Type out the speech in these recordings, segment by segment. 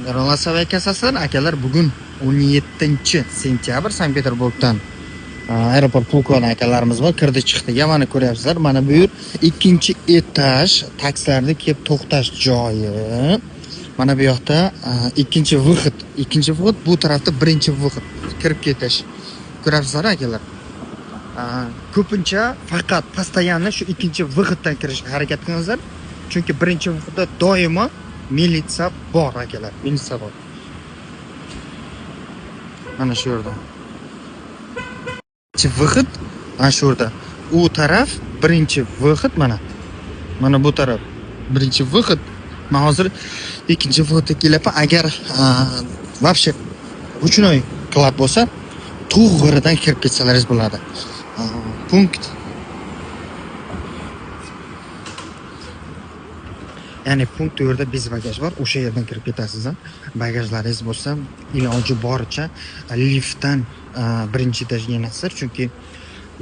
Rolasavay kasaslar akalar bugun 17 sentyabr Sankt-Peterburgdan aeroport Pulkon akalarimiz bor, kirdi chiqdiga mana ko'ryapsizlar. Mana bu yer ikkinchi etaj taksilarni kelib to'xtash joyi. Mana bu yoqda ikkinchi vixit, bu tarafda birinchi vixit kirib ketish. Ko'ryapsizlar akalar. Ko'pincha faqat постоянно shu ikkinchi vixitdan kirishga harakat qilingizlar. Chunki birinchi vixitda doimo militsiya bor akalar, militsiya bor. Mana shu yerda. Vixit mana shu yerda. U taraf birinchi vixit mana. Mana bu taraf birinchi vixit. Men hozir ikkinchi vixitga kelyapman. Agar вообще uchinoy qilib bo'lsa, to'g'ridan kirib ketsalaringiz bo'ladi. Punkt. Ya'ni punkt yerda biz bagaj bor, o'sha yerdan kirib ketasiz. Bagajlaringiz bo'lsa, iloji boricha liftdan birinchi etajga inasizlar, chunki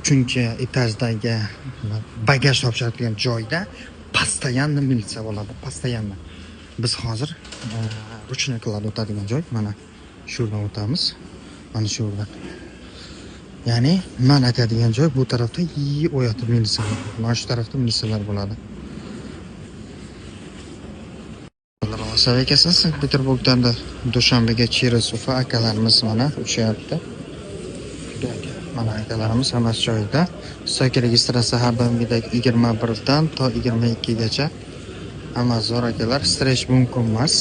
3-etajdagi bagaj topshiradigan joyda постоянно militsiya bo'ladi, постоянно. Biz hozir ruchnoy qilib o'tadigan joy, mana shu yerdan o'tamiz. Mana shu yerdan. Ya'ni men aytadigan joy bu tarafda, u yoqda militsiya bor. Mana shu tarafda militsiyalar bo'ladi. Rolasavay kasasi Sankt-Peterburgdan Dushanbega через Ufa akalarimiz mana uchayapti. Mana akalarimiz hammasi joyida. So'nggi registratsiya har doimgidek 21 dan to 22 gacha. Hammasi zo'r akalar, stresh mumkin emas.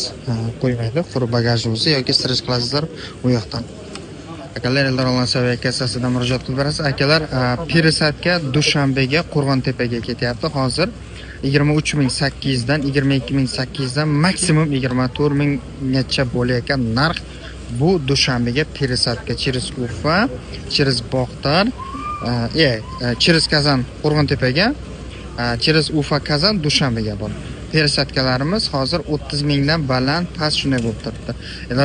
Qo'ymaydi, qurib bagajingizni yoki stresh qilasizlar u yoqdan. Akalar, Rolasavay kasasidan murojaat qilib berasiz. Akalar, Peresadga Dushanbega Qo'rg'ontepaga ketyapti hozir. 23.800 dan 22.800 dan maksimum 24.000gacha bo'layotgan narx bu Dushanbega Peresadga через Ufa, через Bog'tar, через Kazan Qo'rg'ontepaga, через Ufa Kazan Dushanbega bor. Peresadkalarimiz hozir 30.000 dan baland past shunday bo'lib turibdi.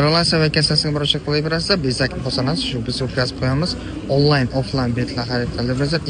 Rolasavay kasasiga murojaat qilaverasizlar, bezak bo'lsangiz shu biz o'tkazib qo'yamiz. Onlayn, offlayn biletlar xarid qilaverasizlar.